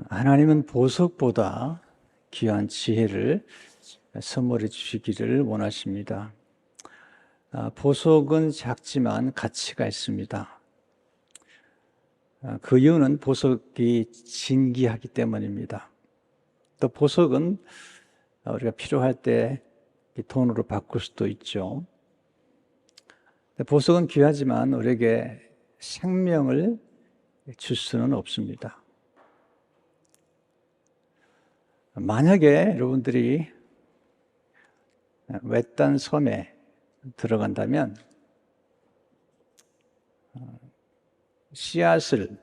하나님은 보석보다 귀한 지혜를 선물해 주시기를 원하십니다. 보석은 작지만 가치가 있습니다. 그 이유는 보석이 진귀하기 때문입니다. 또 보석은 우리가 필요할 때 돈으로 바꿀 수도 있죠. 보석은 귀하지만 우리에게 생명을 줄 수는 없습니다. 만약에 여러분들이 외딴 섬에 들어간다면 씨앗을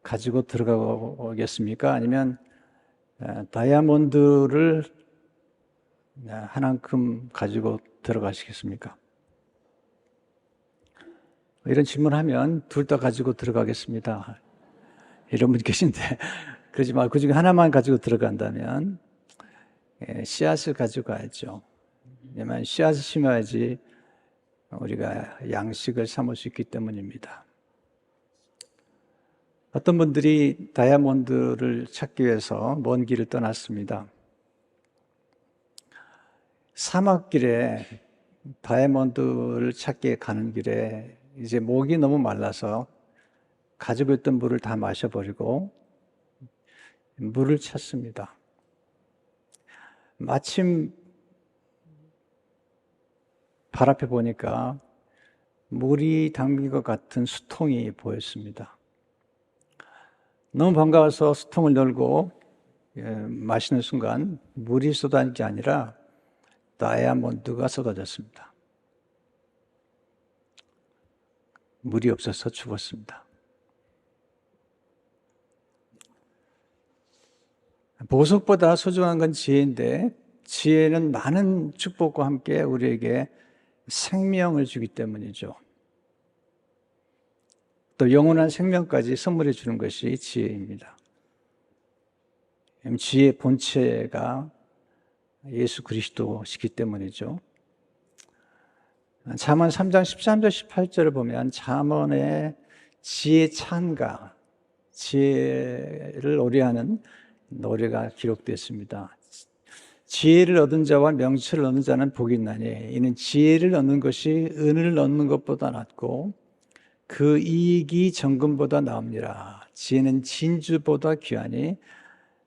가지고 들어가겠습니까? 아니면 다이아몬드를 한 움큼 가지고 들어가시겠습니까? 이런 질문하면 둘 다 가지고 들어가겠습니다. 이런 분 계신데 그러지 말고 그 중에 하나만 가지고 들어간다면 씨앗을 가지고 가야죠. 왜냐하면 씨앗을 심어야지 우리가 양식을 삼을 수 있기 때문입니다. 어떤 분들이 다이아몬드를 찾기 위해서 먼 길을 떠났습니다. 사막길에 다이아몬드를 찾기 가는 길에 이제 목이 너무 말라서 가지고 있던 물을 다 마셔버리고 물을 찾습니다. 마침 발 앞에 보니까 물이 담긴 것 같은 수통이 보였습니다. 너무 반가워서 수통을 열고 마시는 순간 물이 쏟아진 게 아니라 다이아몬드가 쏟아졌습니다. 물이 없어서 죽었습니다. 보석보다 소중한 건 지혜인데 지혜는 많은 축복과 함께 우리에게 생명을 주기 때문이죠. 또 영원한 생명까지 선물해 주는 것이 지혜입니다. 지혜의 본체가 예수 그리스도시기 때문이죠. 잠언 3장 13절 18절을 보면 잠언의 지혜 찬가, 지혜를 노래하는 노래가 기록되어 있습니다. 지혜를 얻은 자와 명철을 얻는 자는 복이 있나니 이는 지혜를 얻는 것이 은을 얻는 것보다 낫고 그 이익이 정금보다 나옵니다. 지혜는 진주보다 귀하니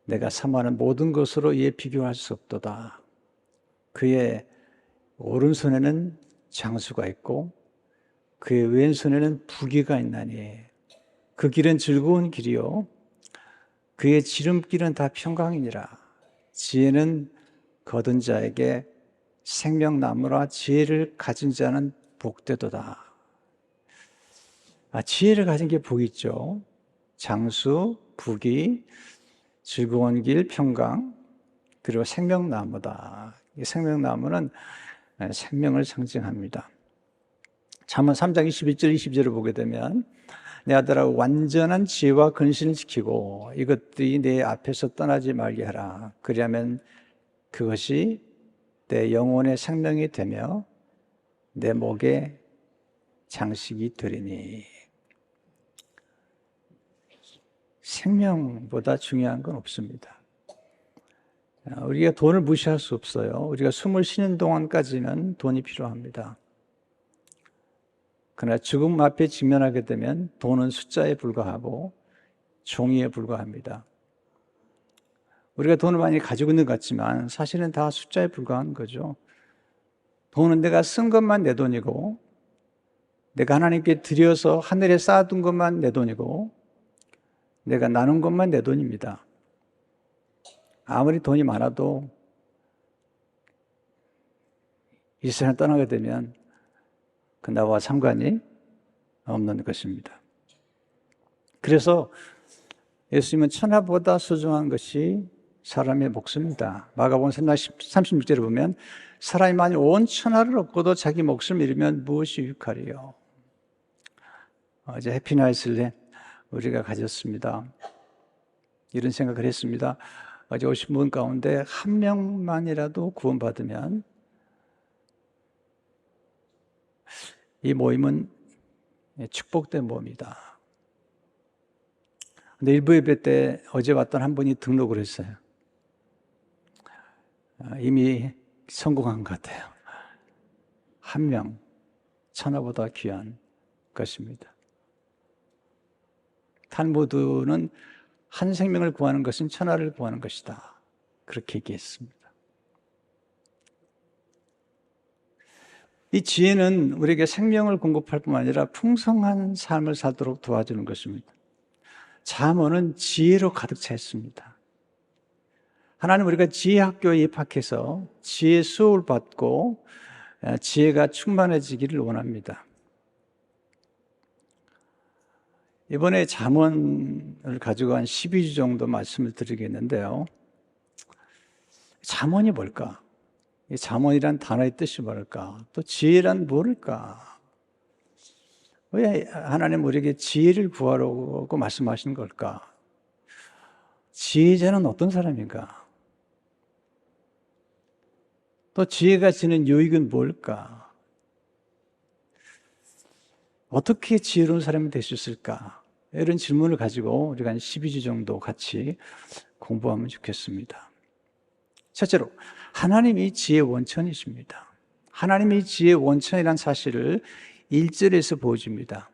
내가 사모하는 모든 것으로 이에 비교할 수 없도다. 그의 오른손에는 장수가 있고 그의 왼손에는 부귀가 있나니 그 길은 즐거운 길이요 그의 지름길은 다 평강이니라. 지혜는 거둔 자에게 생명나무라 지혜를 가진 자는 복되도다. 지혜를 가진 게 복이 있죠. 장수, 부귀, 즐거운 길, 평강, 그리고 생명나무다. 이 생명나무는 생명을 상징합니다. 잠언 3장 21절 22절을 보게 되면 내 아들아 완전한 지혜와 근신을 지키고 이것들이 내 앞에서 떠나지 말게 하라. 그리하면 그것이 내 영혼의 생명이 되며 내 목의 장식이 되리니. 생명보다 중요한 건 없습니다. 우리가 돈을 무시할 수 없어요. 우리가 숨을 쉬는 동안까지는 돈이 필요합니다. 그러나 죽음 앞에 직면하게 되면 돈은 숫자에 불과하고 종이에 불과합니다. 우리가 돈을 많이 가지고 있는 것 같지만 사실은 다 숫자에 불과한 거죠. 돈은 내가 쓴 것만 내 돈이고 내가 하나님께 드려서 하늘에 쌓아둔 것만 내 돈이고 내가 나눈 것만 내 돈입니다. 아무리 돈이 많아도 이 세상을 떠나게 되면 그 나와 상관이 없는 것입니다. 그래서 예수님은 천하보다 소중한 것이 사람의 목숨이다. 마가복음 36절에 보면 사람이 만일 온 천하를 얻고도 자기 목숨을 잃으면 무엇이 유익하리요. 어제 해피나잇을 우리가 가졌습니다. 이런 생각을 했습니다. 어제 오신 분 가운데 한 명만이라도 구원받으면 이 모임은 축복된 모임이다. 근데 일부 예배 때 어제 왔던 한 분이 등록을 했어요. 이미 성공한 것 같아요. 한 명, 천하보다 귀한 것입니다. 탈무드는 한 생명을 구하는 것은 천하를 구하는 것이다. 그렇게 얘기했습니다. 이 지혜는 우리에게 생명을 공급할 뿐만 아니라 풍성한 삶을 살도록 도와주는 것입니다. 잠언은 지혜로 가득 차 있습니다. 하나님 우리가 지혜학교에 입학해서 지혜 수업을 받고 지혜가 충만해지기를 원합니다. 이번에 잠언을 가지고 한 12주 정도 말씀을 드리겠는데요. 잠언이 뭘까? 이 잠언이란 단어의 뜻이 뭘까? 또 지혜란 뭘까? 왜 하나님 우리에게 지혜를 구하라고 말씀하신 걸까? 지혜자는 어떤 사람인가? 또 지혜가 지는 유익은 뭘까? 어떻게 지혜로운 사람이 될 수 있을까? 이런 질문을 가지고 우리가 한 12주 정도 같이 공부하면 좋겠습니다. 첫째로, 하나님이 지혜의 원천이십니다. 하나님이 지혜의 원천이라는 사실을 1절에서 보여줍니다.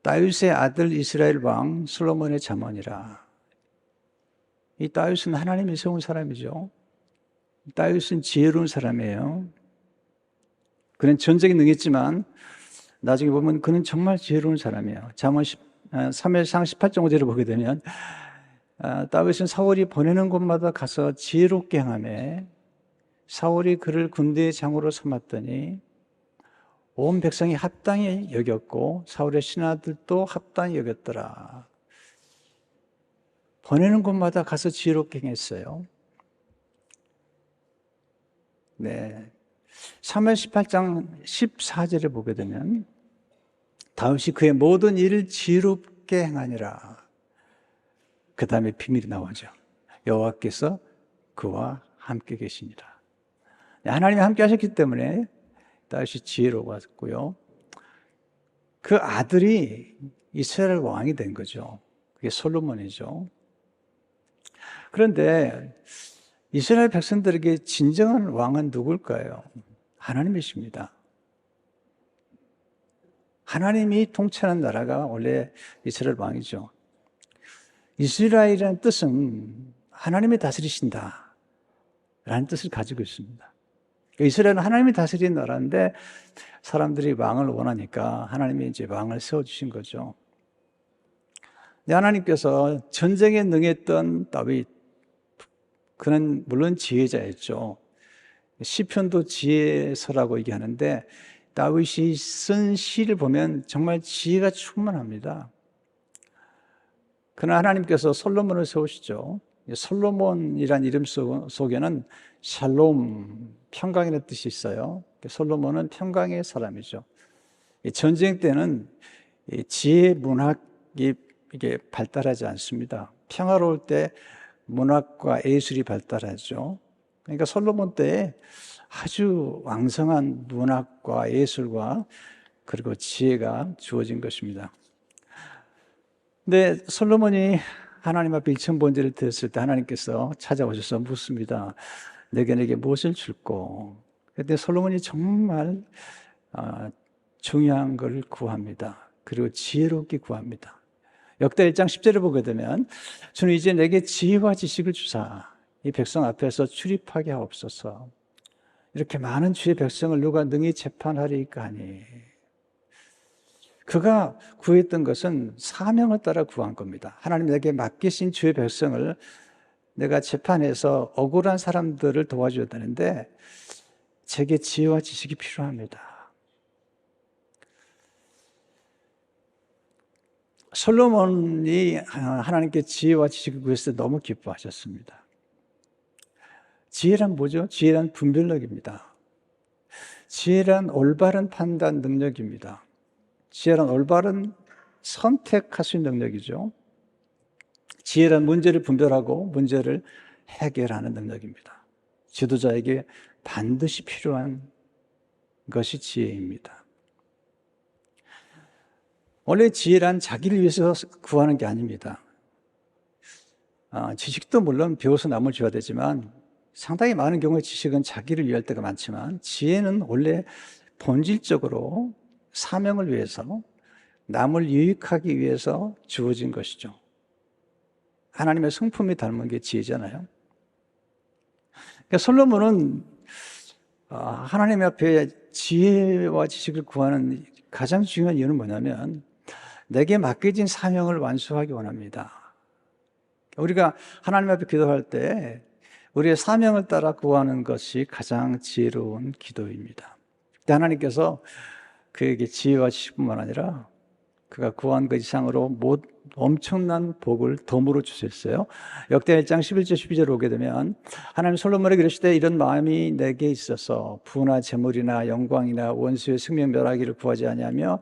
다윗의 아들 이스라엘 왕 솔로몬의 잠언이라. 이 다윗은 하나님이 세운 사람이죠. 다윗은 지혜로운 사람이에요. 그는 전쟁에 능했지만 나중에 보면 그는 정말 지혜로운 사람이에요. 잠언 3회상 18장 5절을 보게 되면 다윗은 사울이 보내는 곳마다 가서 지혜롭게 행하며 사울이 그를 군대의 장으로 삼았더니 온 백성이 합당히 여겼고 사울의 신하들도 합당히 여겼더라. 보내는 곳마다 가서 지혜롭게 행했어요. 네. 3월 18장 14절에 보게 되면 다윗이 그의 모든 일을 지혜롭게 행하니라. 그 다음에 비밀이 나오죠. 여호와께서 그와 함께 계시니라. 하나님이 함께 하셨기 때문에 다윗이 지혜로웠고요. 그 아들이 이스라엘 왕이 된 거죠. 그게 솔로몬이죠. 그런데 이스라엘 백성들에게 진정한 왕은 누굴까요? 하나님이십니다. 하나님이 통치하는 나라가 원래 이스라엘 왕이죠. 이스라엘이라는 뜻은 하나님이 다스리신다 라는 뜻을 가지고 있습니다. 이스라엘은 하나님이 다스리는 나라인데 사람들이 왕을 원하니까 하나님이 이제 왕을 세워주신 거죠. 하나님께서 전쟁에 능했던 다윗, 그는 물론 지혜자였죠. 시편도 지혜서라고 얘기하는데 다윗이 쓴 시를 보면 정말 지혜가 충만합니다. 그러나 하나님께서 솔로몬을 세우시죠. 솔로몬이란 이름 속에는 샬롬, 평강이라는 뜻이 있어요. 솔로몬은 평강의 사람이죠. 전쟁 때는 지혜 문학이 이게 발달하지 않습니다. 평화로울 때 문학과 예술이 발달하죠. 그러니까 솔로몬 때에 아주 왕성한 문학과 예술과 그리고 지혜가 주어진 것입니다. 근데 솔로몬이 하나님 앞에 일천번제를 드렸을 때 하나님께서 찾아오셔서 묻습니다. 내게 무엇을 줄꼬? 그때 솔로몬이 정말 중요한 걸 구합니다. 그리고 지혜롭게 구합니다. 역대 1장 10절을 보게 되면 주는 이제 내게 지혜와 지식을 주사 이 백성 앞에서 출입하게 하옵소서. 이렇게 많은 주의 백성을 누가 능히 재판하리까 하니. 그가 구했던 것은 사명을 따라 구한 겁니다. 하나님 내게 맡기신 주의 백성을 내가 재판해서 억울한 사람들을 도와줘야 되는데 제게 지혜와 지식이 필요합니다. 솔로몬이 하나님께 지혜와 지식을 구했을 때 너무 기뻐하셨습니다. 지혜란 뭐죠? 지혜란 분별력입니다. 지혜란 올바른 판단 능력입니다. 지혜란 올바른 선택할 수 있는 능력이죠. 지혜란 문제를 분별하고 문제를 해결하는 능력입니다. 지도자에게 반드시 필요한 것이 지혜입니다. 원래 지혜란 자기를 위해서 구하는 게 아닙니다. 지식도 물론 배워서 남을 줘야 되지만 상당히 많은 경우에 지식은 자기를 위할 때가 많지만 지혜는 원래 본질적으로 사명을 위해서 남을 유익하기 위해서 주어진 것이죠. 하나님의 성품이 닮은 게 지혜잖아요. 그러니까 솔로몬은 하나님 앞에 지혜와 지식을 구하는 가장 중요한 이유는 뭐냐면 내게 맡겨진 사명을 완수하기 원합니다. 우리가 하나님 앞에 기도할 때 우리의 사명을 따라 구하는 것이 가장 지혜로운 기도입니다. 그때 하나님께서 그에게 지혜와 지식뿐만 아니라 그가 구한 그 이상으로 엄청난 복을 덤으로 주셨어요. 역대 1장 11절 12절 오게 되면 하나님 솔로몬에게 이르시되 이런 마음이 내게 있어서 부나 재물이나 영광이나 원수의 생명 멸하기를 구하지 아니하며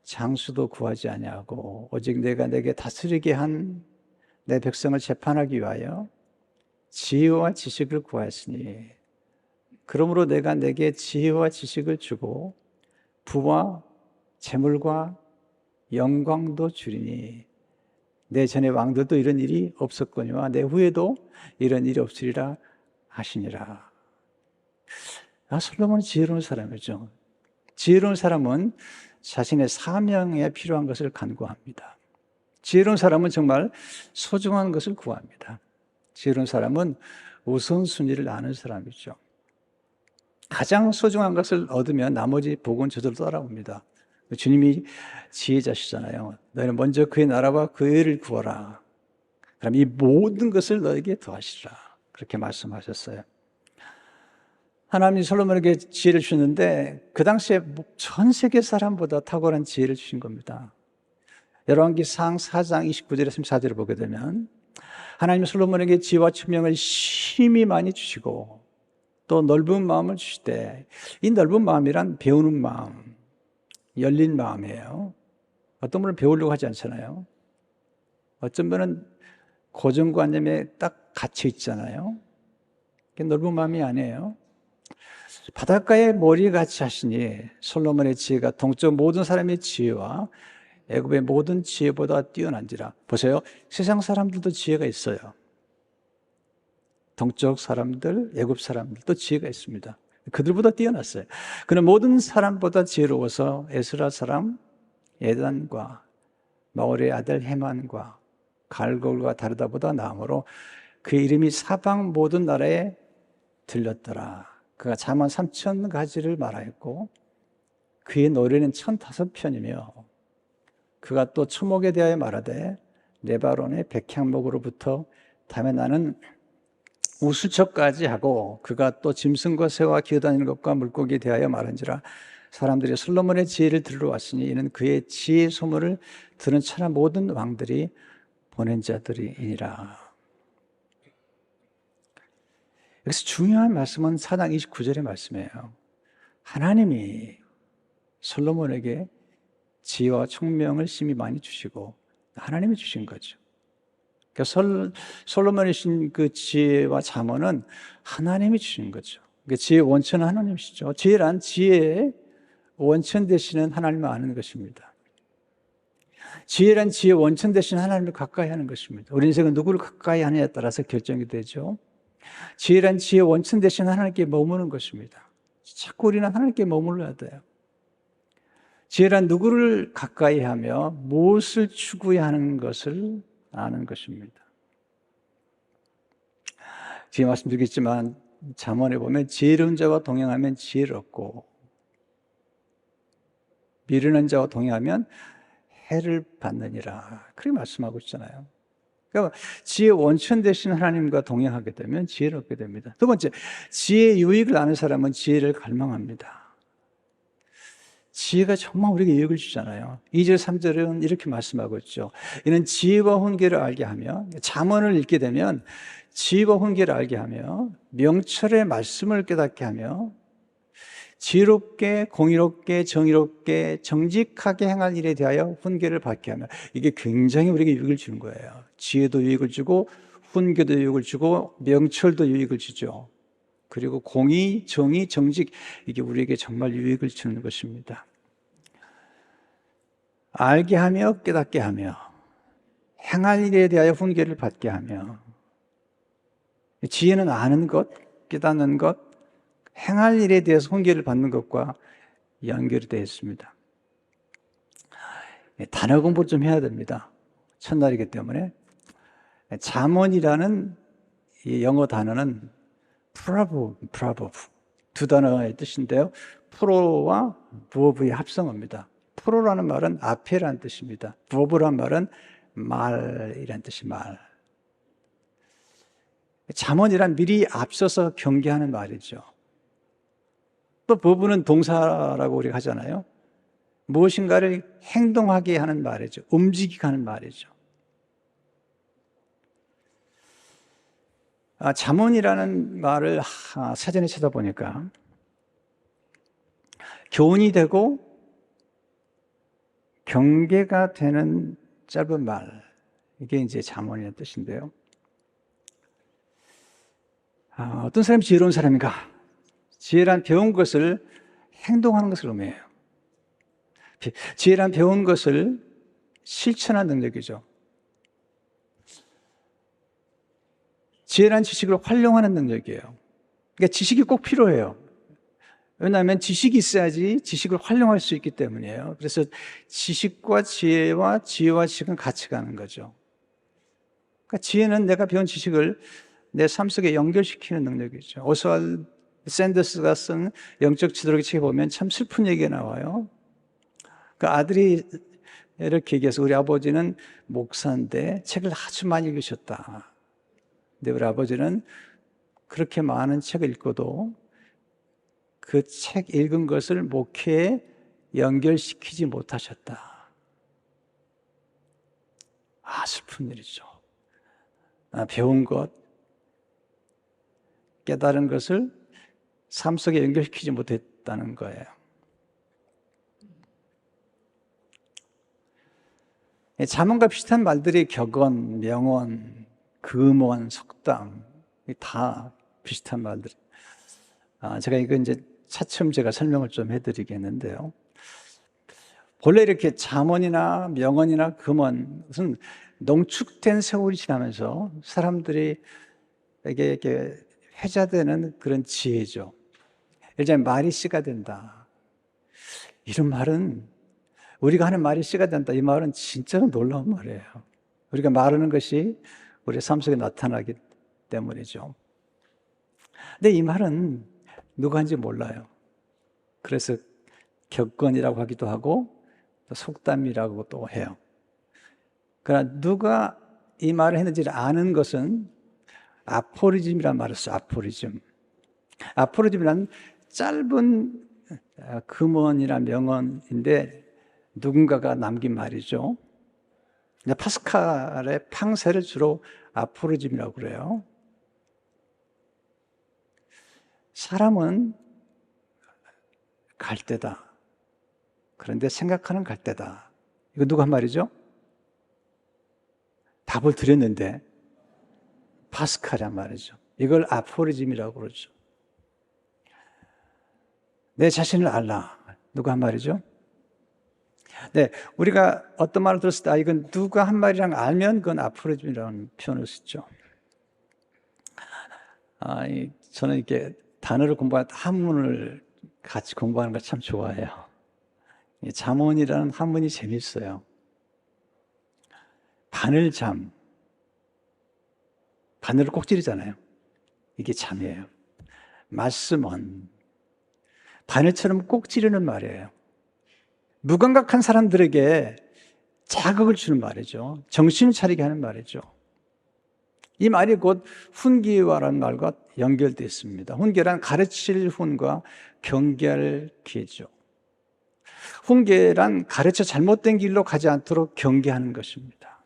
장수도 구하지 아니하고 오직 내가 내게 다스리게 한 내 백성을 재판하기 위하여 지혜와 지식을 구하였으니 그러므로 내가 내게 지혜와 지식을 주고 부와 재물과 영광도 주리니 내 전에 왕들도 이런 일이 없었거니와 내 후에도 이런 일이 없으리라 하시니라. 솔로몬은 지혜로운 사람이죠. 지혜로운 사람은 자신의 사명에 필요한 것을 간구합니다. 지혜로운 사람은 정말 소중한 것을 구합니다. 지혜로운 사람은 우선순위를 아는 사람이죠. 가장 소중한 것을 얻으면 나머지 복은 저절로 따라옵니다. 주님이 지혜자시잖아요. 너희는 먼저 그의 나라와 그 의를 구하라. 그럼 이 모든 것을 너에게 더하시리라. 그렇게 말씀하셨어요. 하나님이 솔로몬에게 지혜를 주셨는데 그 당시에 전 세계 사람보다 탁월한 지혜를 주신 겁니다. 열왕기상 4장 29절에서 34절을 보게 되면 하나님이 솔로몬에게 지혜와 총명을 심히 많이 주시고 또 넓은 마음을 주시되 이 넓은 마음이란 배우는 마음, 열린 마음이에요. 어떤 분은 배우려고 하지 않잖아요. 어떤 분은 고정관념에 딱 갇혀 있잖아요. 그게 넓은 마음이 아니에요. 바닷가에 머리같이 하시니 솔로몬의 지혜가 동쪽 모든 사람의 지혜와 애굽의 모든 지혜보다 뛰어난지라. 보세요. 세상 사람들도 지혜가 있어요. 동쪽 사람들, 애굽 사람들도 지혜가 있습니다. 그들보다 뛰어났어요. 그는 모든 사람보다 지혜로워서 에스라 사람 예단과 마올의 아들 헤만과 갈골과 다르다보다 나음으로 그의 이름이 사방 모든 나라에 들렸더라. 그가 잠언 3,000가지를 말하였고 그의 노래는 1,005편이며 그가 또 초목에 대하여 말하되 레바논의 백향목으로부터 다음에 나는 우수척까지 하고 그가 또 짐승과 새와 기어다니는 것과 물고기에 대하여 말한지라. 사람들이 솔로몬의 지혜를 들으러 왔으니 이는 그의 지혜 소문을 들은 천하 모든 왕들이 보낸 자들이니라. 여기서 중요한 말씀은 4장 29절의 말씀이에요. 하나님이 솔로몬에게 지혜와 총명을 심히 많이 주시고 하나님이 주신 거죠. 그러니까 솔로몬이 주신 그 지혜와 잠언은 하나님이 주신 거죠. 그러니까 지혜의 원천은 하나님이시죠. 지혜란 지혜의 원천 되시는 하나님을 아는 것입니다. 지혜란 지혜의 원천 되시는 하나님을 가까이 하는 것입니다. 우리 인생은 누구를 가까이 하느냐에 따라서 결정이 되죠. 지혜란 지혜의 원천 되시는 하나님께 머무는 것입니다. 자꾸 우리는 하나님께 머물러야 돼요. 지혜란 누구를 가까이 하며 무엇을 추구해야 하는 것을 아는 것입니다. 지금 말씀드리겠지만 잠언에 보면 지혜로운 자와 동행하면 지혜를 얻고 미련한 자와 동행하면 해를 받느니라. 그렇게 말씀하고 있잖아요. 그러니까 지혜의 원천 되신 하나님과 동행하게 되면 지혜를 얻게 됩니다. 두 번째, 지혜의 유익을 아는 사람은 지혜를 갈망합니다. 지혜가 정말 우리에게 유익을 주잖아요. 2절 3절은 이렇게 말씀하고 있죠. 이는 지혜와 훈계를 알게 하며 잠언을 읽게 되면 지혜와 훈계를 알게 하며 명철의 말씀을 깨닫게 하며 지혜롭게 공의롭게 정의롭게 정직하게 행할 일에 대하여 훈계를 받게 하며 이게 굉장히 우리에게 유익을 주는 거예요. 지혜도 유익을 주고 훈계도 유익을 주고 명철도 유익을 주죠. 그리고 공의, 정의, 정직 이게 우리에게 정말 유익을 주는 것입니다. 알게 하며 깨닫게 하며 행할 일에 대하여 훈계를 받게 하며. 지혜는 아는 것, 깨닫는 것, 행할 일에 대해서 훈계를 받는 것과 연결이 되어 있습니다. 단어 공부를 좀 해야 됩니다. 첫날이기 때문에. 잠언이라는 이 영어 단어는 프로버브 두 단어의 뜻인데요. 프로와 버브의 합성어입니다. 프로라는 말은 앞에라는 뜻입니다. 버브란 말은 말이라는 뜻이 말. 잠언이란 미리 앞서서 경계하는 말이죠. 또 버브는 동사라고 우리가 하잖아요. 무엇인가를 행동하게 하는 말이죠. 움직이게 하는 말이죠. 잠언이라는 말을 사전에 찾아보니까 교훈이 되고 경계가 되는 짧은 말, 이게 이제 잠언이라는 뜻인데요. 어떤 사람이 지혜로운 사람인가? 지혜란 배운 것을 행동하는 것을 의미해요. 지혜란 배운 것을 실천하는 능력이죠. 지혜란 지식을 활용하는 능력이에요. 그러니까 지식이 꼭 필요해요. 왜냐하면 지식이 있어야지 지식을 활용할 수 있기 때문이에요. 그래서 지식과 지혜와 지식은 같이 가는 거죠. 그러니까 지혜는 내가 배운 지식을 내 삶 속에 연결시키는 능력이죠. 오스왈드 샌더스가 쓴 영적 지도록 책에 보면 참 슬픈 얘기가 나와요. 그 아들이 이렇게 얘기해서 우리 아버지는 목사인데 책을 아주 많이 읽으셨다. 근데 우리 아버지는 그렇게 많은 책을 읽고도 그 책 읽은 것을 목회에 연결시키지 못하셨다. 슬픈 일이죠. 배운 것, 깨달은 것을 삶 속에 연결시키지 못했다는 거예요. 잠언과 비슷한 말들이 격언, 명언, 금언, 속담, 다 비슷한 말들. 제가 이거 이제 차츰 제가 설명을 좀 해드리겠는데요. 본래 이렇게 잠언이나 명언이나 금언, 무슨 농축된 세월이 지나면서 사람들이 이렇게 회자되는 그런 지혜죠. 예를 들면 말이 씨가 된다. 이런 말은 우리가 하는 말이 씨가 된다. 이 말은 진짜로 놀라운 말이에요. 우리가 말하는 것이 우리 삶 속에 나타나기 때문이죠. 근데 이 말은 누가 하는지 몰라요. 그래서 격언이라고 하기도 하고 또 속담이라고 또 해요. 그러나 누가 이 말을 했는지를 아는 것은 아포리즘이라는 말을 써요. 아포리즘. 아포리즘이란 짧은 금언이나 명언인데 누군가가 남긴 말이죠. 파스칼의 팡세를 주로 아포리즘이라고 그래요. 사람은 갈대다. 그런데 생각하는 갈대다. 이거 누가 한 말이죠? 답을 드렸는데 파스칼이란 말이죠. 이걸 아포리즘이라고 그러죠. 내 자신을 알라. 누가 한 말이죠? 네, 우리가 어떤 말을 들었을 때 이건 누가 한 말이랑 알면 그건 아포리즘이라는 표현을 쓰죠. 저는 이렇게 단어를 공부할 때 한문을 같이 공부하는 걸 참 좋아해요. 잠언이라는 한문이 재밌어요. 바늘잠. 바늘을 꼭 찌르잖아요. 이게 잠이에요. 말씀은 바늘처럼 꼭 찌르는 말이에요. 무감각한 사람들에게 자극을 주는 말이죠. 정신을 차리게 하는 말이죠. 이 말이 곧 훈계와라는 말과 연결되어 있습니다. 훈계란 가르칠 훈과 경계할 계죠. 훈계란 가르쳐 잘못된 길로 가지 않도록 경계하는 것입니다.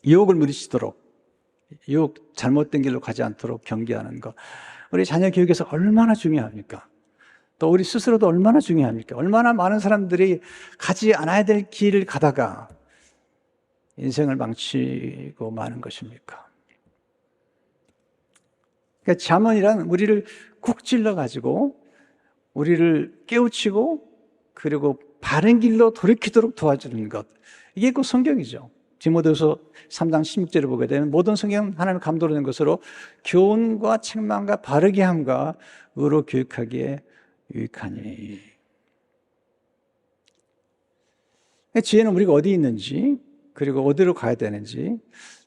유혹을 물리치도록, 유혹 잘못된 길로 가지 않도록 경계하는 것. 우리 자녀 교육에서 얼마나 중요합니까? 또 우리 스스로도 얼마나 중요합니까? 얼마나 많은 사람들이 가지 않아야 될 길을 가다가 인생을 망치고 마는 것입니까? 그러니까 잠언이란 우리를 쿡 찔러가지고 우리를 깨우치고 그리고 바른 길로 돌이키도록 도와주는 것. 이게 그 성경이죠. 디모데후서 3장 16절을 보게 되면 모든 성경은 하나님의 감동으로 된 것으로 교훈과 책망과 바르게 함과 의로 교육하기에 유익하니. 지혜는 우리가 어디 있는지, 그리고 어디로 가야 되는지,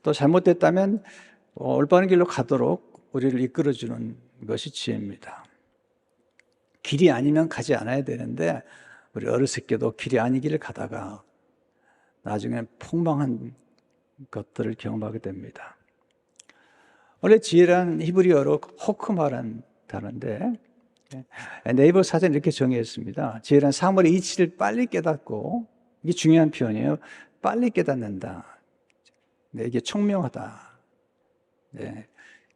또 잘못됐다면 올바른 길로 가도록 우리를 이끌어주는 것이 지혜입니다. 길이 아니면 가지 않아야 되는데 우리 어렸을 때도 길이 아니기를 가다가 나중에 폭망한 것들을 경험하게 됩니다. 원래 지혜란 히브리어로 호크마라는 단어인데 네이버 사전에 이렇게 정의했습니다. 지혜란 사물의 이치를 빨리 깨닫고, 이게 중요한 표현이에요. 빨리 깨닫는다. 네, 이게 총명하다. 네,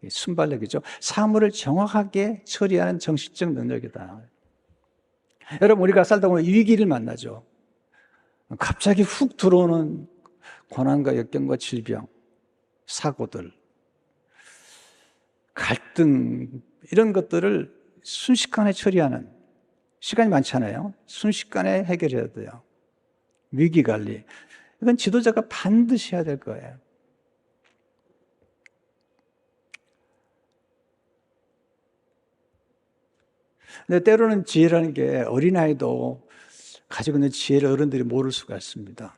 순발력이죠. 사물을 정확하게 처리하는 정신적 능력이다. 여러분, 우리가 살다 보면 위기를 만나죠. 갑자기 훅 들어오는 고난과 역경과 질병, 사고들, 갈등, 이런 것들을 순식간에 처리하는, 시간이 많잖아요. 순식간에 해결해야 돼요. 위기관리. 이건 지도자가 반드시 해야 될 거예요. 근데 때로는 지혜라는 게 어린아이도 가지고 있는 지혜를 어른들이 모를 수가 있습니다.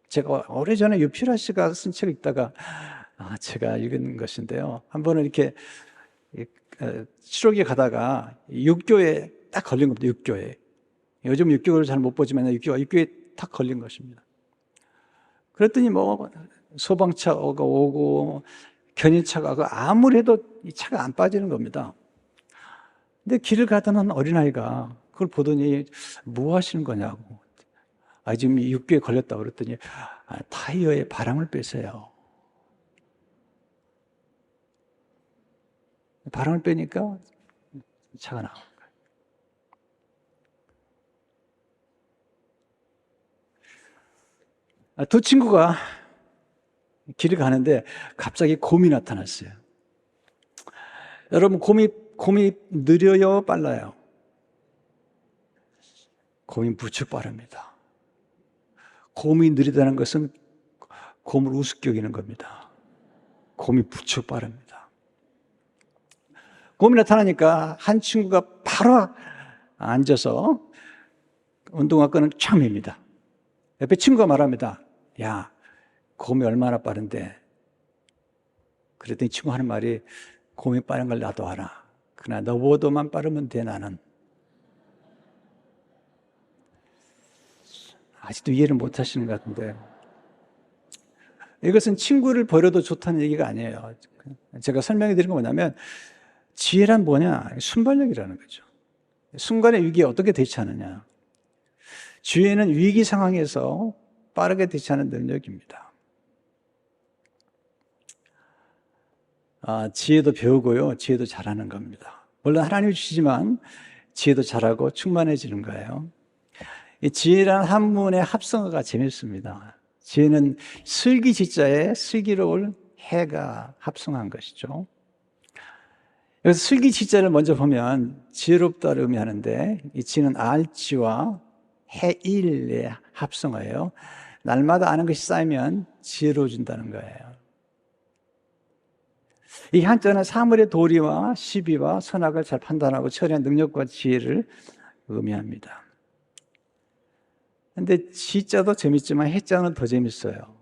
제가 오래전에 유필아 씨가 쓴 책을 읽다가 제가 읽은 것인데요. 한 번은 이렇게 실록에 가다가 육교에 딱 걸린 겁니다. 육교에. 요즘 육교를 잘 못 보지만 육교에 딱 걸린 것입니다. 그랬더니 뭐 소방차가 오고 견인차가 오고 아무리 해도 이 차가 안 빠지는 겁니다. 근데 길을 가던 어린아이가 그걸 보더니 뭐 하시는 거냐고. 지금 육교에 걸렸다고 그랬더니 타이어에 바람을 빼세요. 바람을 빼니까 차가 나온 거예요. 두 친구가 길을 가는데 갑자기 곰이 나타났어요. 여러분, 곰이 느려요, 빨라요? 곰이 무척 빠릅니다. 곰이 느리다는 것은 곰을 우습게 여기는 겁니다. 곰이 무척 빠릅니다. 곰이 나타나니까 한 친구가 바로 앉아서 운동화 끈을 촥 맵니다. 옆에 친구가 말합니다. 야, 곰이 얼마나 빠른데? 그랬더니 친구가 하는 말이, 곰이 빠른 걸 나도 알아. 그러나 너보다만 빠르면 돼, 나는. 아직도 이해를 못 하시는 것 같은데, 이것은 친구를 버려도 좋다는 얘기가 아니에요. 제가 설명해 드린 건 뭐냐면, 지혜란 뭐냐? 순발력이라는 거죠. 순간의 위기에 어떻게 대처하느냐. 지혜는 위기 상황에서 빠르게 대처하는 능력입니다. 지혜도 배우고요, 지혜도 잘하는 겁니다. 물론 하나님이 주시지만 지혜도 잘하고 충만해지는 거예요. 이 지혜라는 한문의 합성어가 재밌습니다. 지혜는 슬기지자에 슬기로울 해가 합성한 것이죠. 여기서 슬기지자를 먼저 보면 지혜롭다를 의미하는데, 이 지는 알지와 해일의 합성어예요. 날마다 아는 것이 쌓이면 지혜로워진다는 거예요. 이 한자는 사물의 도리와 시비와 선악을 잘 판단하고 처리한 능력과 지혜를 의미합니다. 근데 지자도 재밌지만 해자는 더 재밌어요.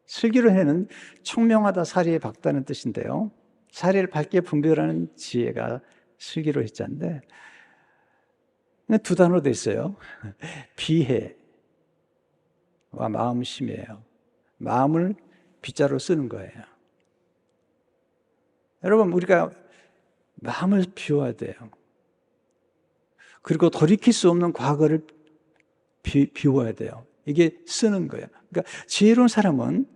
슬기로 해는 총명하다, 사리에 밝다는 뜻인데요. 사리를 밝게 분별하는 지혜가 슬기로 해자인데, 두 단어로 돼 있어요. 비해와 마음심이에요. 마음을 비자로 쓰는 거예요. 여러분, 우리가 마음을 비워야 돼요. 그리고 돌이킬 수 없는 과거를 비워야 돼요. 이게 쓰는 거예요. 그러니까 지혜로운 사람은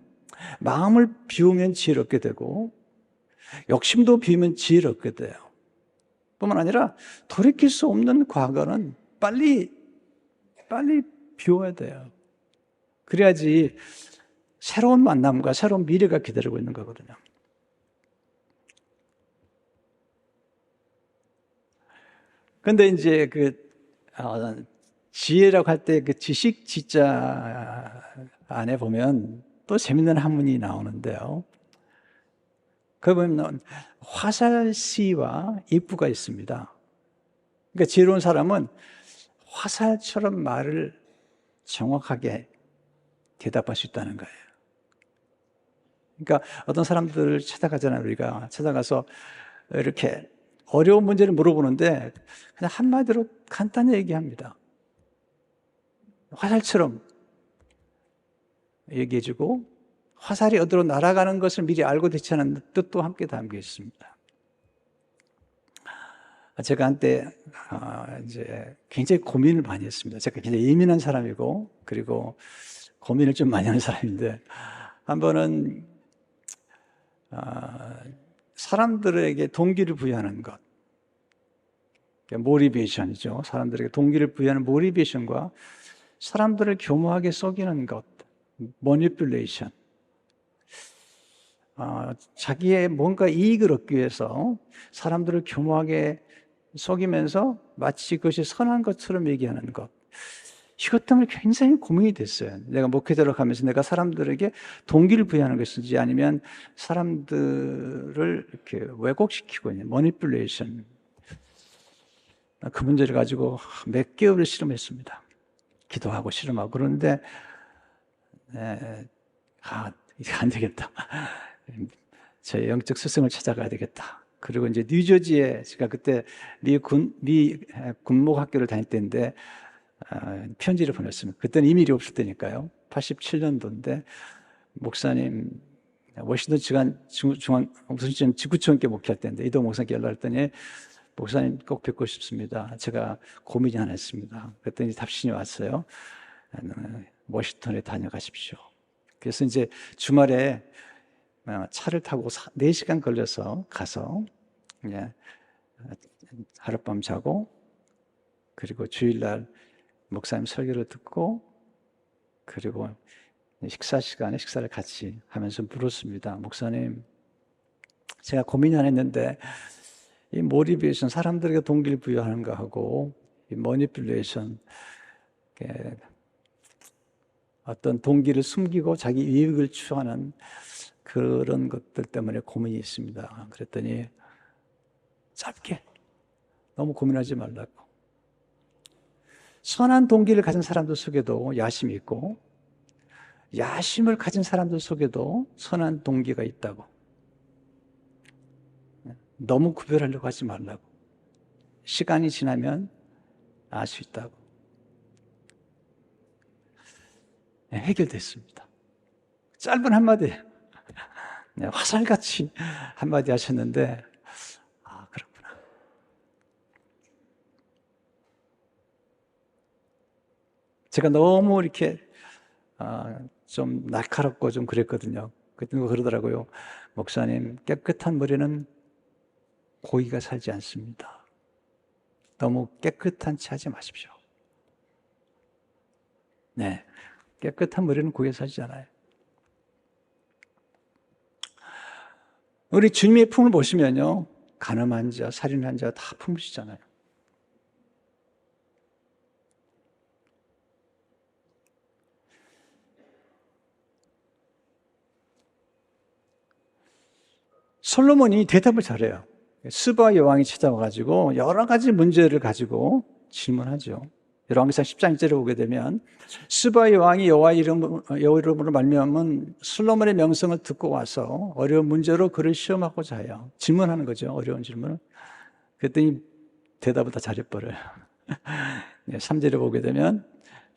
마음을 비우면 지혜롭게 되고, 욕심도 비우면 지혜롭게 돼요. 뿐만 아니라 돌이킬 수 없는 과거는 빨리 비워야 돼요. 그래야지 새로운 만남과 새로운 미래가 기다리고 있는 거거든요. 근데 이제 지혜라고 할 때 그 지식 지자 안에 보면 또 재밌는 한문이 나오는데요. 그 보면 화살시와 입구가 있습니다. 그러니까 지혜로운 사람은 화살처럼 말을 정확하게 대답할 수 있다는 거예요. 그러니까 어떤 사람들을 찾아가잖아요. 우리가 찾아가서 이렇게 어려운 문제를 물어보는데 그냥 한마디로 간단히 얘기합니다. 화살처럼 얘기해주고 화살이 어디로 날아가는 것을 미리 알고 대처하는 뜻도 함께 담겨 있습니다. 제가 한때 이제 굉장히 고민을 많이 했습니다. 제가 굉장히 예민한 사람이고 그리고 고민을 좀 많이 하는 사람인데 한 번은 사람들에게 동기를 부여하는 것, 모티베이션이죠. 사람들에게 동기를 부여하는 모티베이션과 사람들을 교묘하게 속이는 것, 매니플레이션. 자기의 뭔가 이익을 얻기 위해서 사람들을 교묘하게 속이면서 마치 그것이 선한 것처럼 얘기하는 것. 이것 때문에 굉장히 고민이 됐어요. 내가 목회자로 가면서 내가 사람들에게 동기를 부여하는 것인지 아니면 사람들을 이렇게 왜곡시키고 있는 매니플레이션. 그 문제를 가지고 몇 개월을 실험했습니다. 기도하고 실험하고 그러는데 이게 안 되겠다. 제 영적 스승을 찾아가야 되겠다. 그리고 이제 뉴저지에 제가 그때 미 군목학교를 다닐 때인데 편지를 보냈습니다. 그때는 이메일이 없을 때니까요. 87년도인데 목사님 워싱턴 무슨 지구촌교회 목회할 때인데 이도 목사님께 연락했더니 목사님 꼭 뵙고 싶습니다. 제가 고민이 하나 있습니다. 그랬더니 답신이 왔어요. 워싱턴에 다녀가십시오. 그래서 이제 주말에 차를 타고 4시간 걸려서 가서 하룻밤 자고 그리고 주일날 목사님 설교를 듣고 그리고 식사 시간에 식사를 같이 하면서 물었습니다. 목사님, 제가 고민이 안 했는데 이 모티베이션, 사람들에게 동기를 부여하는 거하고 이 매니플레이션, 어떤 동기를 숨기고 자기 이익을 추구하는 그런 것들 때문에 고민이 있습니다. 그랬더니 짧게 너무 고민하지 말라고. 선한 동기를 가진 사람들 속에도 야심이 있고 야심을 가진 사람들 속에도 선한 동기가 있다고. 너무 구별하려고 하지 말라고. 시간이 지나면 알 수 있다고. 해결됐습니다. 짧은 한마디, 화살같이 한마디 하셨는데 그렇구나. 제가 너무 이렇게 좀 날카롭고 좀 그랬거든요. 그때 누가 그러더라고요. 목사님, 깨끗한 머리는 고기가 살지 않습니다. 너무 깨끗한 채 하지 마십시오. 네, 깨끗한 머리는 고기가 살지 않아요. 우리 주님의 품을 보시면요, 간음한 자, 살인한 자 다 품으시잖아요. 솔로몬이 대답을 잘해요. 스바 여왕이 찾아와가지고 여러 가지 문제를 가지고 질문하죠. 열왕기상 10장 1절에 보게 되면 스바 여왕이 여호와 이름으로 말미암은 솔로몬의 명성을 듣고 와서 어려운 문제로 그를 시험하고자 해요. 질문하는 거죠. 어려운 질문을. 그랬더니 대답을 다 잘해버려요. 3절에 보게 되면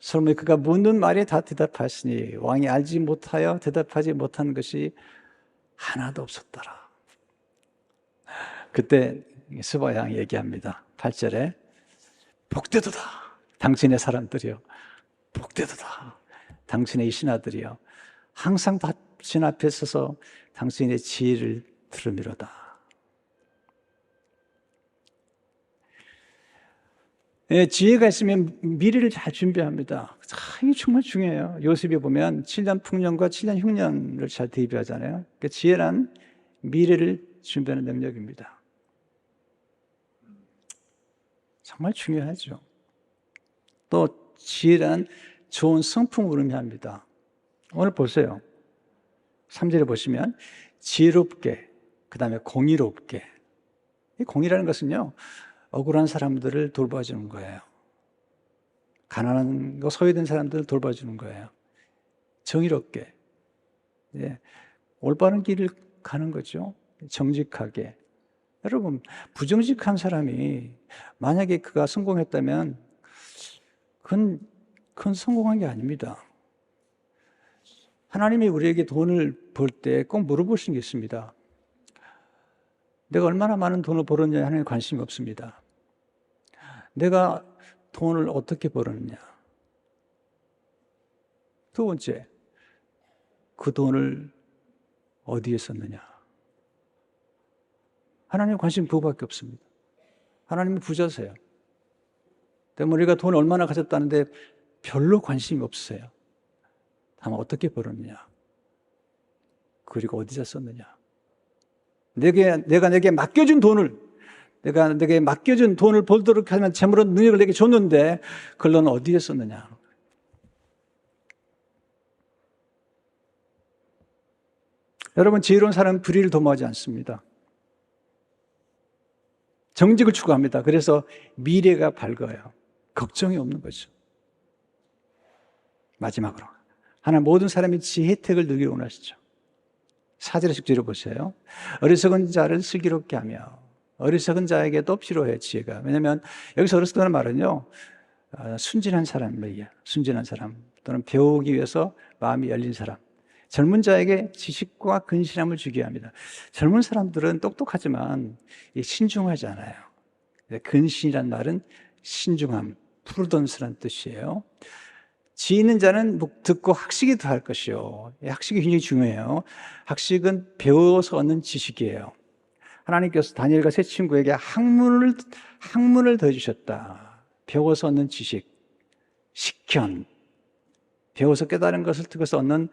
솔로몬이 그가 묻는 말에 다 대답하시니 왕이 알지 못하여 대답하지 못한 것이 하나도 없었더라. 그때 스바 여왕이 얘기합니다. 8절에 복되도다. 당신의 사람들이요. 복되도다. 당신의 이 신하들이요. 항상 당신 앞에 서서 당신의 지혜를 들으미로다. 지혜가 있으면 미래를 잘 준비합니다. 이게 정말 중요해요. 요셉이 보면 7년 풍년과 7년 흉년을 잘 대비하잖아요. 그러니까 지혜란 미래를 준비하는 능력입니다. 정말 중요하죠. 또 지혜란 좋은 성품을 의미합니다. 오늘 보세요. 3절에 보시면 지혜롭게, 그 다음에 공의롭게. 이 공의라는 것은요, 억울한 사람들을 돌봐주는 거예요. 가난한 거 소외된 사람들을 돌봐주는 거예요. 정의롭게, 예, 올바른 길을 가는 거죠. 정직하게. 여러분, 부정직한 사람이 만약에 그가 성공했다면 그건 성공한 게 아닙니다. 하나님이 우리에게 돈을 벌 때 꼭 물어보시는 게 있습니다. 내가 얼마나 많은 돈을 벌었냐 하는 관심이 없습니다. 내가 돈을 어떻게 벌었느냐. 두 번째, 그 돈을 어디에 썼느냐. 하나님 관심 그거밖에 없습니다. 하나님은 부자세요. 때문에 우리가 돈을 얼마나 가졌다는데 별로 관심이 없으세요. 다만 어떻게 벌었느냐. 그리고 어디서 썼느냐. 내가 내게 맡겨준 돈을, 내가 내게 맡겨준 돈을 벌도록 하면 재물은 능력을 내게 줬는데 그걸 너는 어디에 썼느냐. 여러분, 지혜로운 사람은 불의를 도모하지 않습니다. 정직을 추구합니다. 그래서 미래가 밝아요. 걱정이 없는 거죠. 마지막으로 하나님 모든 사람이 지혜 혜택을 누리기를 원하시죠. 4절의 숙제를 보세요. 어리석은 자를 슬기롭게 하며 어리석은 자에게도 필요해요, 지혜가. 왜냐하면 여기서 어리석다는 말은요, 순진한 사람이에요. 순진한 사람 또는 배우기 위해서 마음이 열린 사람. 젊은 자에게 지식과 근신함을 주게 합니다. 젊은 사람들은 똑똑하지만 신중하지 않아요. 근신이란 말은 신중함, 프루던스란 뜻이에요. 지혜 있는 자는 듣고 학식이 더할 것이요. 학식이 굉장히 중요해요. 학식은 배워서 얻는 지식이에요. 하나님께서 다니엘과 세 친구에게 학문을 더해주셨다. 배워서 얻는 지식, 식견, 배워서 깨달은 것을 통해서 얻는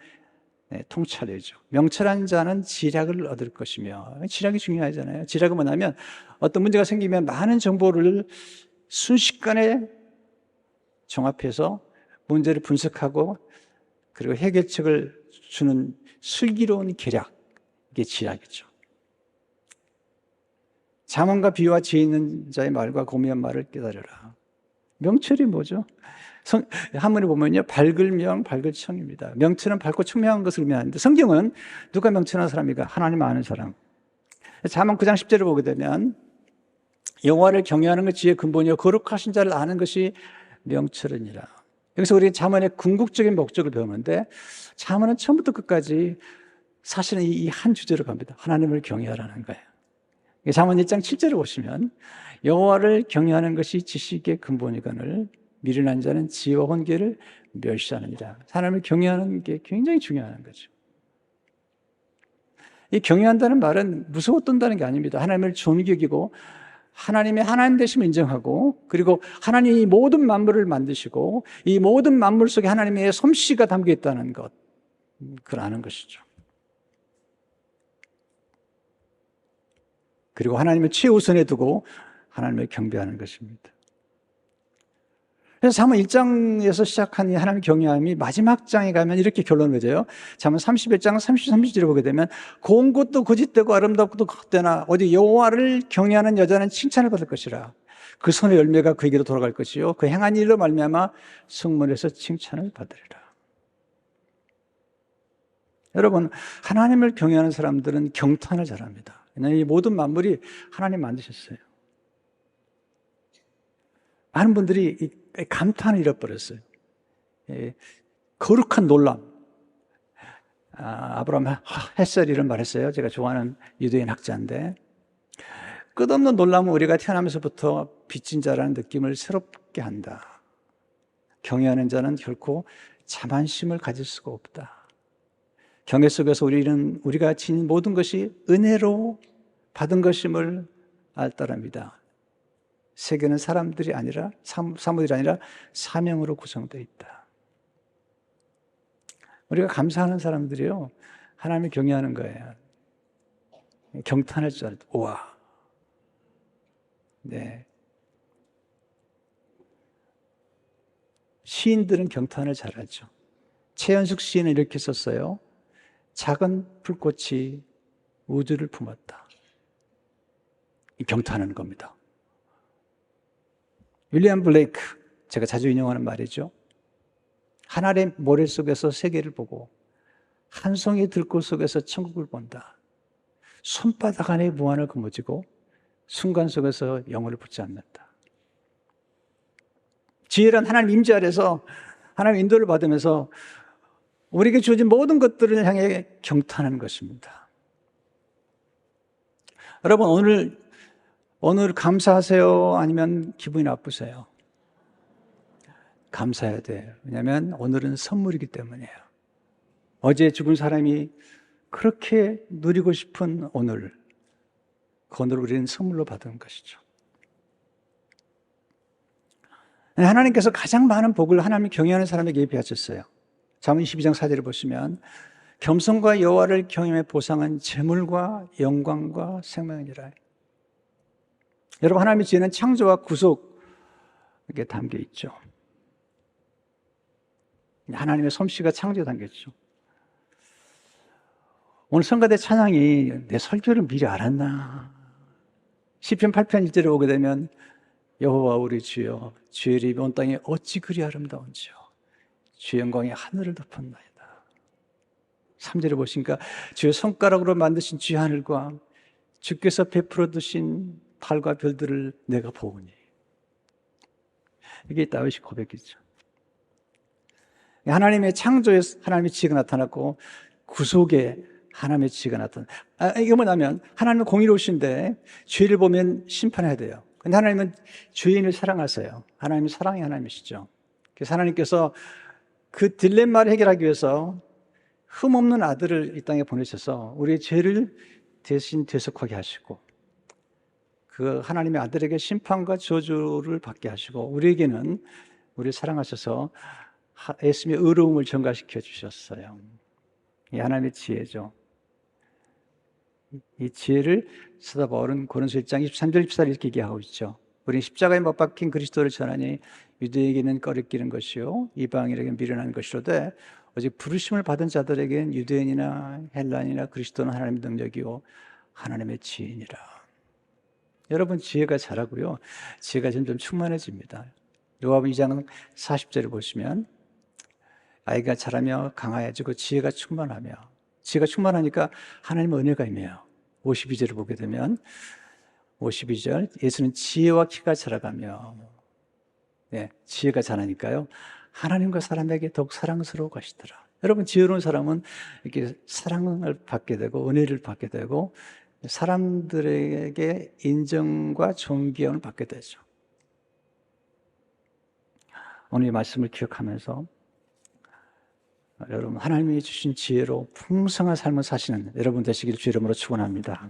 통찰이죠. 명철한 자는 지략을 얻을 것이며, 지략이 중요하잖아요. 지략은 뭐냐면 어떤 문제가 생기면 많은 정보를 순식간에 종합해서 문제를 분석하고 그리고 해결책을 주는 슬기로운 계략, 이게 지략이죠. 잠언과 비유와 지혜 있는 자의 말과 고미한 말을 깨달으라. 명철이 뭐죠? 한문에 보면요, 밝을명, 밝을청입니다. 명철은 밝고 청명한 것을 의미하는데 성경은 누가 명철한 사람이가? 하나님 아는 사람. 잠언 9장 10절을 보게 되면 여호와를 경외하는 것 지혜의 근본이요 거룩하신 자를 아는 것이 명철이니라. 여기서 우리 잠언의 궁극적인 목적을 배우는데 잠언은 처음부터 끝까지 사실은 이 한 주제로 갑니다. 하나님을 경외하라는 거예요. 잠언 1장 7절을 보시면 여호와를 경외하는 것이 지식의 근본이거늘 미련한 자는 지혜와 혼계를 멸시하느니라. 하나님을 경외하는 게 굉장히 중요한 거죠. 이 경외한다는 말은 무서워 떤다는 게 아닙니다. 하나님을 존경이고 하나님의 하나님 되심을 인정하고 그리고 하나님이 모든 만물을 만드시고 이 모든 만물 속에 하나님의 솜씨가 담겨 있다는 것, 그걸 아는 것이죠. 그리고 하나님을 최우선에 두고 하나님을 경배하는 것입니다. 그래서 잠언 1장에서 시작한 이 하나님 경외함이 마지막 장에 가면 이렇게 결론을 맺어요. 잠언 31장 33절을 보게 되면 고운 것도 거짓되고 아름답고도 헛되나 어디 여호와를 경외하는 여자는 칭찬을 받을 것이라. 그 손의 열매가 그에게로 돌아갈 것이요 그 행한 일로 말미암아 성문에서 칭찬을 받으리라. 여러분, 하나님을 경외하는 사람들은 경탄을 잘합니다. 이 모든 만물이 하나님 만드셨어요. 많은 분들이 감탄을 잃어버렸어요. 거룩한 놀람. 아브라함 햇셀 이런 말 했어요. 제가 좋아하는 유대인 학자인데 끝없는 놀람은 우리가 태어나면서부터 빚진 자라는 느낌을 새롭게 한다. 경외하는 자는 결코 자만심을 가질 수가 없다. 경외 속에서 우리가 지닌 모든 것이 은혜로 받은 것임을 알따랍니다. 세계는 사람들이 아니라 사물이 아니라 사명으로 구성되어 있다. 우리가 감사하는 사람들이요, 하나님을 경외하는 거예요. 경탄할 줄 알았다. 우와. 네. 시인들은 경탄을 잘하죠. 최연숙 시인은 이렇게 썼어요. 작은 불꽃이 우주를 품었다. 이 경탄하는 겁니다. 윌리엄 블레이크, 제가 자주 인용하는 말이죠. 하늘의 모래 속에서 세계를 보고 한 송이 들꽃 속에서 천국을 본다. 손바닥 안에 무한을 거머쥐고 순간 속에서 영혼을 붙잡는다. 지혜란 하나님 임재 아래서 하나님 인도를 받으면서 우리에게 주어진 모든 것들을 향해 경탄하는 것입니다. 여러분, 오늘 감사하세요? 아니면 기분이 나쁘세요? 감사해야 돼요. 왜냐하면 오늘은 선물이기 때문이에요. 어제 죽은 사람이 그렇게 누리고 싶은 오늘, 그 오늘을 우리는 선물로 받은 것이죠. 하나님께서 가장 많은 복을 하나님을 경외하는 사람에게 예비하셨어요. 잠언 22장 4절을 보시면 겸손과 여호와를 경외의 보상은 재물과 영광과 생명이라. 여러분, 하나님의 지혜는 창조와 구속에 담겨 있죠. 하나님의 솜씨가 창조에 담겨 있죠. 오늘 성가대 찬양이 내 설교를 미리 알았나? 시편 8편 1절에 오게 되면 여호와 우리 주여, 주의 이름이 온 땅에 어찌 그리 아름다운지요. 주의 영광이 하늘을 덮었나이다. 3절에 보시니까 주의 손가락으로 만드신 주의 하늘과 주께서 베풀어 두신 달과 별들을 내가 보오니. 이게 다윗의 고백이죠. 하나님의 창조에 하나님의 지혜가 나타났고 구속에 하나님의 지혜가 나타났다. 이게 뭐냐면 하나님은 공의로우신데 죄를 보면 심판해야 돼요. 근데 하나님은 죄인을 사랑하세요. 하나님은 사랑의 하나님이시죠. 그래서 하나님께서 그 딜레마를 해결하기 위해서 흠없는 아들을 이 땅에 보내셔서 우리의 죄를 대신 대속하게 하시고 그 하나님의 아들에게 심판과 저주를 받게 하시고 우리에게는 우리를 사랑하셔서 예수님의 의로움을 전가시켜 주셨어요. 이 하나님의 지혜죠. 이 지혜를 사도 바울은 고린도서 1장 23절 24절 이렇게 얘기하고 있죠. 우리는 십자가에 못 박힌 그리스도를 전하니 유대에게는 꺼리끼는 것이요 이방인에게는 미련한 것이로되 오직 부르심을 받은 자들에게는 유대인이나 헬라인이나 그리스도는 하나님의 능력이요 하나님의 지혜니라. 여러분, 지혜가 자라고요. 지혜가 점점 충만해집니다. 요한복음 2장 40절을 보시면 아이가 자라며 강하여지고 지혜가 충만하며, 지혜가 충만하니까 하나님의 은혜가 임해요. 52절을 보게 되면 52절, 예수는 지혜와 키가 자라가며, 지혜가 자라니까요 하나님과 사람에게 더욱 사랑스러워 가시더라. 여러분, 지혜로운 사람은 이렇게 사랑을 받게 되고 은혜를 받게 되고 사람들에게 인정과 존경을 받게 되죠. 오늘 이 말씀을 기억하면서 여러분, 하나님이 주신 지혜로 풍성한 삶을 사시는 여러분 되시기를 주 이름으로 축원합니다.